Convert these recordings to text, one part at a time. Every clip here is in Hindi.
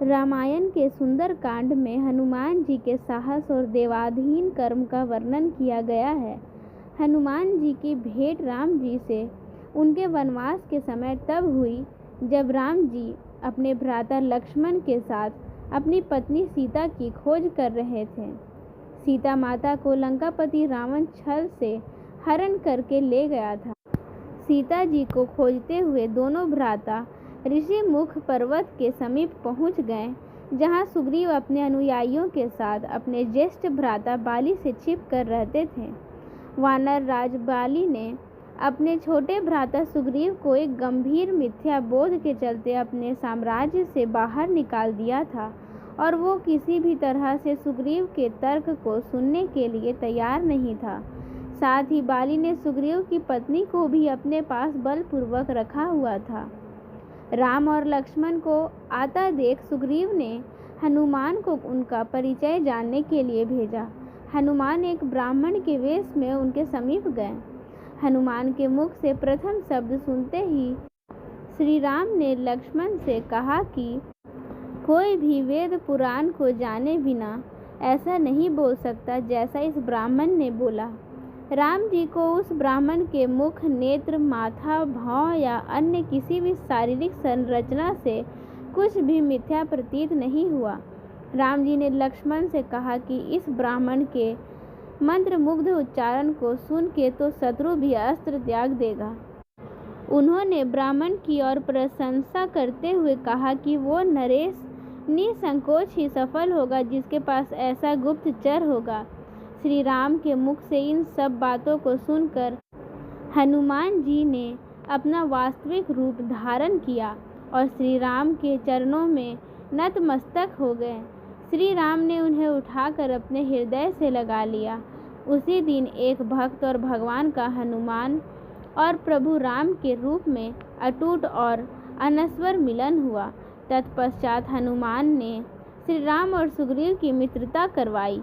रामायण के सुंदर कांड में हनुमान जी के साहस और देवाधीन कर्म का वर्णन किया गया है। हनुमान जी की भेंट राम जी से उनके वनवास के समय तब हुई जब राम जी अपने भ्राता लक्ष्मण के साथ अपनी पत्नी सीता की खोज कर रहे थे। सीता माता को लंकापति रावण छल से हरण करके ले गया था। सीता जी को खोजते हुए दोनों भ्राता ऋषि मुख पर्वत के समीप पहुंच गए, जहां सुग्रीव अपने अनुयायियों के साथ अपने ज्येष्ठ भ्राता बाली से छिप कर रहते थे। वानर राज बाली ने अपने छोटे भ्राता सुग्रीव को एक गंभीर मिथ्या बोध के चलते अपने साम्राज्य से बाहर निकाल दिया था और वो किसी भी तरह से सुग्रीव के तर्क को सुनने के लिए तैयार नहीं था। साथ ही बाली ने सुग्रीव की पत्नी को भी अपने पास बलपूर्वक रखा हुआ था। राम और लक्ष्मण को आता देख सुग्रीव ने हनुमान को उनका परिचय जानने के लिए भेजा। हनुमान एक ब्राह्मण के वेश में उनके समीप गए। हनुमान के मुख से प्रथम शब्द सुनते ही श्री राम ने लक्ष्मण से कहा कि कोई भी वेद पुराण को जाने बिना ऐसा नहीं बोल सकता जैसा इस ब्राह्मण ने बोला। राम जी को उस ब्राह्मण के मुख, नेत्र, माथा, भाव या अन्य किसी भी शारीरिक संरचना से कुछ भी मिथ्या प्रतीत नहीं हुआ। राम जी ने लक्ष्मण से कहा कि इस ब्राह्मण के मंत्रमुग्ध उच्चारण को सुन के तो शत्रु भी अस्त्र त्याग देगा। उन्होंने ब्राह्मण की और प्रशंसा करते हुए कहा कि वो नरेश निसंकोच ही सफल होगा जिसके पास ऐसा गुप्तचर होगा। श्री राम के मुख से इन सब बातों को सुनकर हनुमान जी ने अपना वास्तविक रूप धारण किया और श्री राम के चरणों में नतमस्तक हो गए। श्री राम ने उन्हें उठाकर अपने हृदय से लगा लिया। उसी दिन एक भक्त और भगवान का हनुमान और प्रभु राम के रूप में अटूट और अनश्वर मिलन हुआ। तत्पश्चात हनुमान ने श्री राम और सुग्रीव की मित्रता करवाई।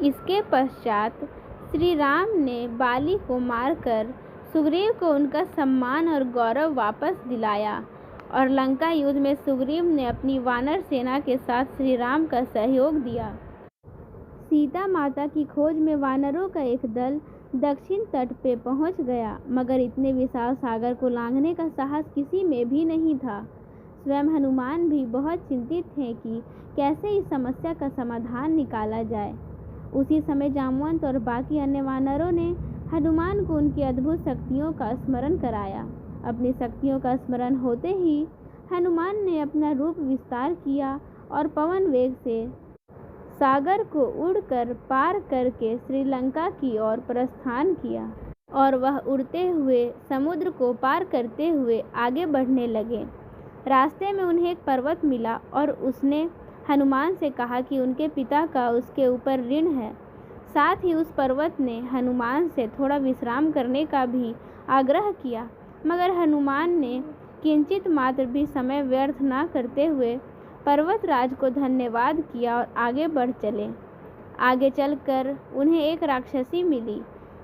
इसके पश्चात श्री राम ने बाली को मारकर सुग्रीव को उनका सम्मान और गौरव वापस दिलाया और लंका युद्ध में सुग्रीव ने अपनी वानर सेना के साथ श्री राम का सहयोग दिया। सीता माता की खोज में वानरों का एक दल दक्षिण तट पे पहुंच गया, मगर इतने विशाल सागर को लांघने का साहस किसी में भी नहीं था। स्वयं हनुमान भी बहुत चिंतित थे कि कैसे इस समस्या का समाधान निकाला जाए। उसी समय जामवंत और बाकी अन्य वानरों ने हनुमान को उनकी अद्भुत शक्तियों का स्मरण कराया। अपनी शक्तियों का स्मरण होते ही हनुमान ने अपना रूप विस्तार किया और पवन वेग से सागर को उड़कर पार करके श्रीलंका की ओर प्रस्थान किया और वह उड़ते हुए समुद्र को पार करते हुए आगे बढ़ने लगे। रास्ते में उन्हें एक पर्वत मिला और उसने हनुमान से कहा कि उनके पिता का उसके ऊपर ऋण है। साथ ही उस पर्वत ने हनुमान से थोड़ा विश्राम करने का भी आग्रह किया, मगर हनुमान ने किंचित मात्र भी समय व्यर्थ न करते हुए पर्वतराज को धन्यवाद किया और आगे बढ़ चले। आगे चलकर उन्हें एक राक्षसी मिली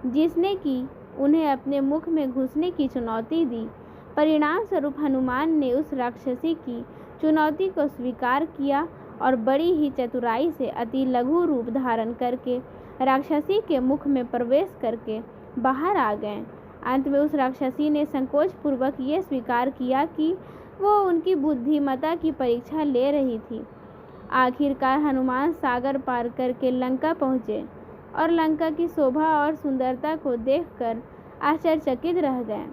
जिसने कि उन्हें अपने मुख में घुसने की चुनौती दी। परिणाम स्वरूप हनुमान ने उस राक्षसी की चुनौती को स्वीकार किया और बड़ी ही चतुराई से अति लघु रूप धारण करके राक्षसी के मुख में प्रवेश करके बाहर आ गए। अंत में उस राक्षसी ने संकोच पूर्वक ये स्वीकार किया कि वो उनकी बुद्धिमत्ता की परीक्षा ले रही थी। आखिरकार हनुमान सागर पार करके लंका पहुँचे और लंका की शोभा और सुंदरता को देखकर आश्चर्यचकित रह गए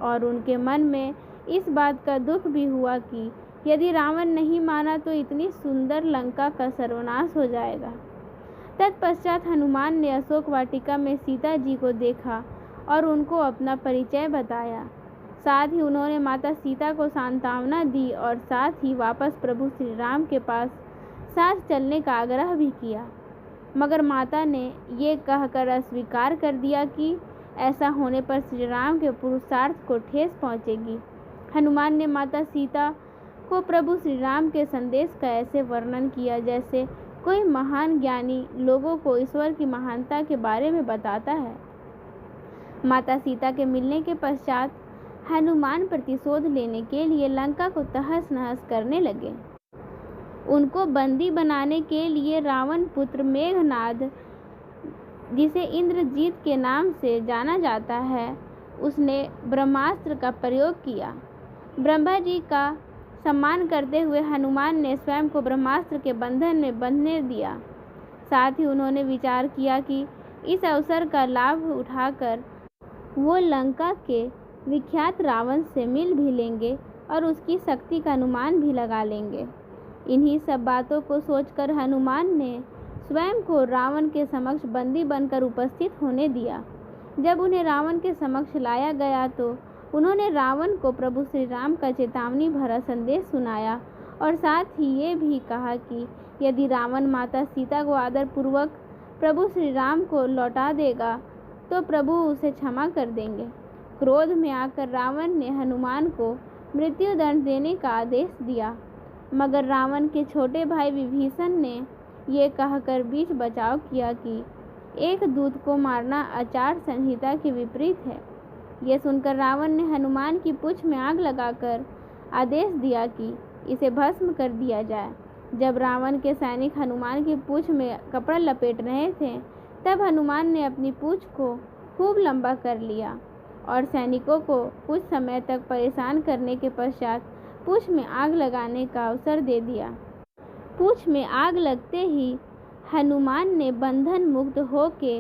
और उनके मन में इस बात का दुख भी हुआ कि यदि रावण नहीं माना तो इतनी सुंदर लंका का सर्वनाश हो जाएगा। तत्पश्चात हनुमान ने अशोक वाटिका में सीता जी को देखा और उनको अपना परिचय बताया। साथ ही उन्होंने माता सीता को सांत्वना दी और साथ ही वापस प्रभु श्री राम के पास साथ चलने का आग्रह भी किया, मगर माता ने ये कहकर अस्वीकार कर दिया कि ऐसा होने पर श्री राम के पुरुषार्थ को ठेस पहुँचेगी। हनुमान ने माता सीता को प्रभु श्री राम के संदेश का ऐसे वर्णन किया जैसे कोई महान ज्ञानी लोगों को ईश्वर की महानता के बारे में बताता है। माता सीता के मिलने के पश्चात हनुमान प्रतिशोध लेने के लिए लंका को तहस नहस करने लगे। उनको बंदी बनाने के लिए रावण पुत्र मेघनाद, जिसे इंद्रजीत के नाम से जाना जाता है, उसने ब्रह्मास्त्र का प्रयोग किया। ब्रह्मा जी का सम्मान करते हुए हनुमान ने स्वयं को ब्रह्मास्त्र के बंधन में बंधने दिया। साथ ही उन्होंने विचार किया कि इस अवसर का लाभ उठाकर वो लंका के विख्यात रावण से मिल भी लेंगे और उसकी शक्ति का अनुमान भी लगा लेंगे। इन्हीं सब बातों को सोचकर हनुमान ने स्वयं को रावण के समक्ष बंदी बनकर उपस्थित होने दिया। जब उन्हें रावण के समक्ष लाया गया तो उन्होंने रावण को प्रभु श्री राम का चेतावनी भरा संदेश सुनाया और साथ ही ये भी कहा कि यदि रावण माता सीता को आदरपूर्वक प्रभु श्री राम को लौटा देगा तो प्रभु उसे क्षमा कर देंगे। क्रोध में आकर रावण ने हनुमान को मृत्युदंड देने का आदेश दिया, मगर रावण के छोटे भाई विभीषण ने ये कहकर बीच बचाव किया कि एक दूत को मारना आचार संहिता के विपरीत है। यह सुनकर रावण ने हनुमान की पूंछ में आग लगाकर आदेश दिया कि इसे भस्म कर दिया जाए। जब रावण के सैनिक हनुमान की पूंछ में कपड़ा लपेट रहे थे, तब हनुमान ने अपनी पूंछ को खूब लंबा कर लिया और सैनिकों को कुछ समय तक परेशान करने के पश्चात पूंछ में आग लगाने का अवसर दे दिया। पूंछ में आग लगते ही हनुमान ने बंधन मुक्त होके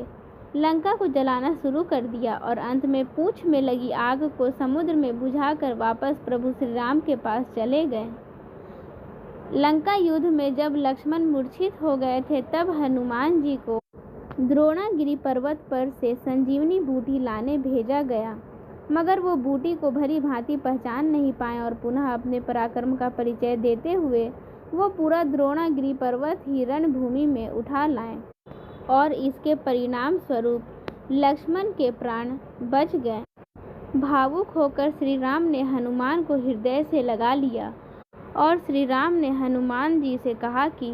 लंका को जलाना शुरू कर दिया और अंत में पूंछ में लगी आग को समुद्र में बुझाकर वापस प्रभु श्री राम के पास चले गए। लंका युद्ध में जब लक्ष्मण मूर्छित हो गए थे, तब हनुमान जी को द्रोणागिरी पर्वत पर से संजीवनी बूटी लाने भेजा गया, मगर वो बूटी को भली भांति पहचान नहीं पाए और पुनः अपने पराक्रम का परिचय देते हुए वो पूरा द्रोणागिरी पर्वत ही रणभूमि में उठा लाए और इसके परिणाम स्वरूप लक्ष्मण के प्राण बच गए। भावुक होकर श्री राम ने हनुमान को हृदय से लगा लिया और श्री राम ने हनुमान जी से कहा कि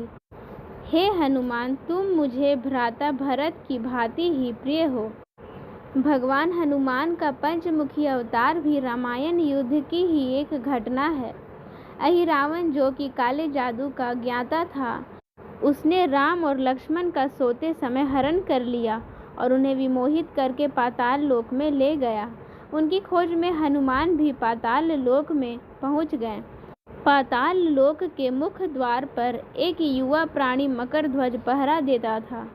हे हनुमान, तुम मुझे भ्राता भरत की भांति ही प्रिय हो। भगवान हनुमान का पंचमुखी अवतार भी रामायण युद्ध की ही एक घटना है। अहिरावण, जो कि काले जादू का ज्ञाता था, उसने राम और लक्ष्मण का सोते समय हरण कर लिया और उन्हें विमोहित करके पाताल लोक में ले गया। उनकी खोज में हनुमान भी पाताल लोक में पहुंच गए। पाताल लोक के मुख्य द्वार पर एक युवा प्राणी मकरध्वज पहरा देता था,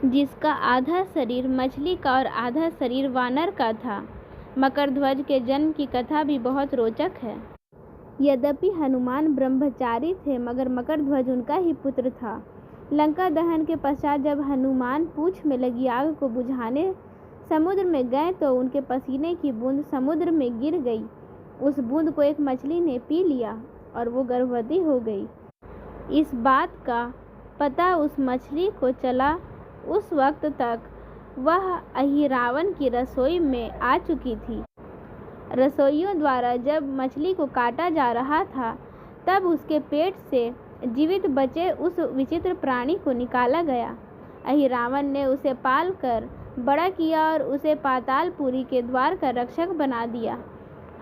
जिसका आधा शरीर मछली का और आधा शरीर वानर का था। मकरध्वज के जन्म की कथा भी बहुत रोचक है। यद्यपि हनुमान ब्रह्मचारी थे, मगर मकरध्वज उनका ही पुत्र था। लंका दहन के पश्चात जब हनुमान पूंछ में लगी आग को बुझाने समुद्र में गए तो उनके पसीने की बूंद समुद्र में गिर गई। उस बूंद को एक मछली ने पी लिया और वो गर्भवती हो गई। इस बात का पता उस मछली को चला उस वक्त तक वह अहिरावण की रसोई में आ चुकी थी। रसोइयों द्वारा जब मछली को काटा जा रहा था, तब उसके पेट से जीवित बचे उस विचित्र प्राणी को निकाला गया। अहिरावण ने उसे पाल कर बड़ा किया और उसे पातालपुरी के द्वार का रक्षक बना दिया।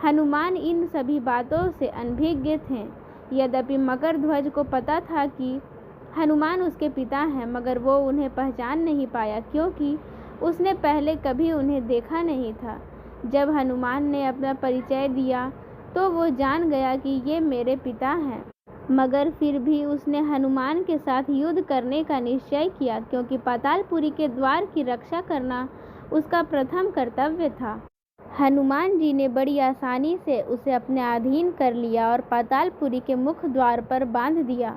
हनुमान इन सभी बातों से अनभिज्ञ थे। यद्यपि मकरध्वज को पता था कि हनुमान उसके पिता हैं, मगर वो उन्हें पहचान नहीं पाया, क्योंकि उसने पहले कभी उन्हें देखा नहीं था। जब हनुमान ने अपना परिचय दिया तो वो जान गया कि ये मेरे पिता हैं, मगर फिर भी उसने हनुमान के साथ युद्ध करने का निश्चय किया, क्योंकि पातालपुरी के द्वार की रक्षा करना उसका प्रथम कर्तव्य था। हनुमान जी ने बड़ी आसानी से उसे अपने अधीन कर लिया और पातालपुरी के मुख्य द्वार पर बांध दिया।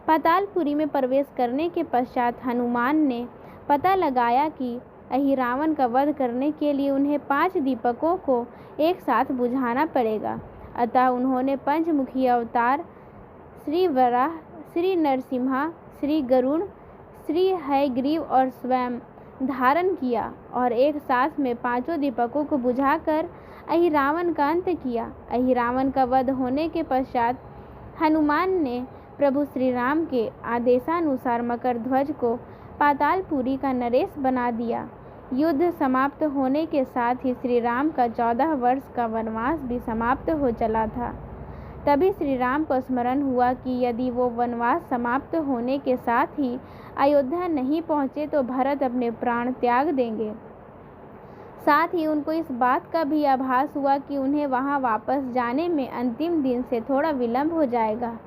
पातालपुरी में प्रवेश करने के पश्चात हनुमान ने पता लगाया कि अहिरावण का वध करने के लिए उन्हें 5 दीपकों को एक साथ बुझाना पड़ेगा। अतः उन्होंने पंचमुखी अवतार श्री वराह, श्री नरसिम्हा, श्री गरुड़, श्री हयग्रीव और स्वयं धारण किया और एक साथ में 5 दीपकों को बुझाकर अहिरावण का अंत किया। अहिरावण का वध होने के पश्चात हनुमान ने प्रभु श्री राम के आदेशानुसार मकरध्वज को पातालपुरी का नरेश बना दिया। युद्ध समाप्त होने के साथ ही श्री राम का 14 वर्ष का वनवास भी समाप्त हो चला था। तभी श्री राम को स्मरण हुआ कि यदि वो वनवास समाप्त होने के साथ ही अयोध्या नहीं पहुँचे तो भरत अपने प्राण त्याग देंगे। साथ ही उनको इस बात का भी आभास हुआ कि उन्हें वहां वापस जाने में अंतिम दिन से थोड़ा विलंब हो जाएगा।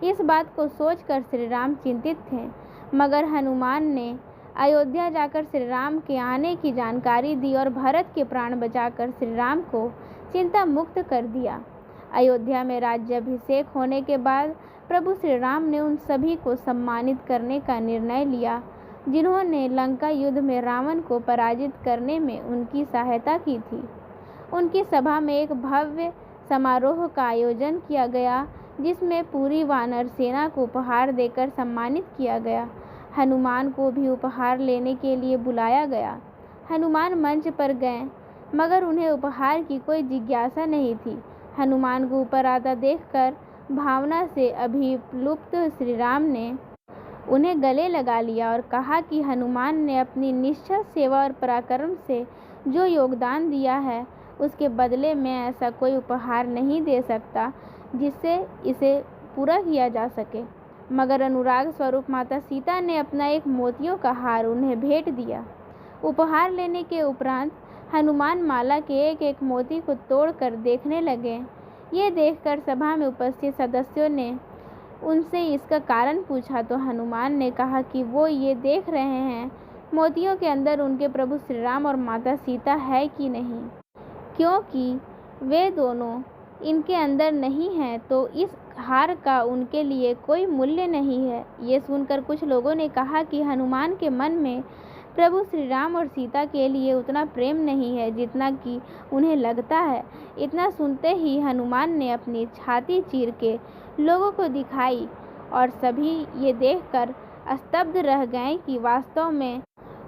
इस बात को सोचकर श्री राम चिंतित थे, मगर हनुमान ने अयोध्या जाकर श्री राम के आने की जानकारी दी और भरत के प्राण बचाकर श्री राम को चिंता मुक्त कर दिया। अयोध्या में राज्याभिषेक होने के बाद प्रभु श्री राम ने उन सभी को सम्मानित करने का निर्णय लिया जिन्होंने लंका युद्ध में रावण को पराजित करने में उनकी सहायता की थी। उनकी सभा में एक भव्य समारोह का आयोजन किया गया जिसमें पूरी वानर सेना को उपहार देकर सम्मानित किया गया। हनुमान को भी उपहार लेने के लिए बुलाया गया। हनुमान मंच पर गए, मगर उन्हें उपहार की कोई जिज्ञासा नहीं थी। हनुमान को ऊपर आता देखकर भावना से अभिप्लुत श्री राम ने उन्हें गले लगा लिया और कहा कि हनुमान ने अपनी निश्चल सेवा और पराक्रम से जो योगदान दिया है उसके बदले में ऐसा कोई उपहार नहीं दे सकता जिससे इसे पूरा किया जा सके। मगर अनुराग स्वरूप माता सीता ने अपना एक मोतियों का हार उन्हें भेंट दिया। उपहार लेने के उपरांत हनुमान माला के एक एक मोती को तोड़कर देखने लगे। ये देखकर सभा में उपस्थित सदस्यों ने उनसे इसका कारण पूछा तो हनुमान ने कहा कि वो ये देख रहे हैं मोतियों के अंदर उनके प्रभु श्री राम और माता सीता है कि नहीं। क्योंकि वे दोनों इनके अंदर नहीं हैं तो इस हार का उनके लिए कोई मूल्य नहीं है। ये सुनकर कुछ लोगों ने कहा कि हनुमान के मन में प्रभु श्री राम और सीता के लिए उतना प्रेम नहीं है जितना कि उन्हें लगता है। इतना सुनते ही हनुमान ने अपनी छाती चीर के लोगों को दिखाई और सभी ये देखकर स्तब्ध रह गए कि वास्तव में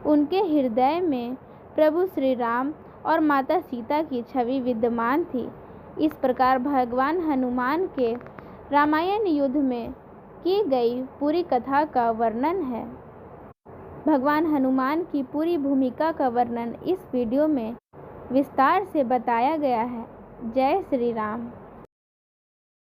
उनके हृदय में प्रभु श्री राम और माता सीता की छवि विद्यमान थी। इस प्रकार भगवान हनुमान के रामायण युद्ध में की गई पूरी कथा का वर्णन है। भगवान हनुमान की पूरी भूमिका का वर्णन इस वीडियो में विस्तार से बताया गया है। जय श्री राम।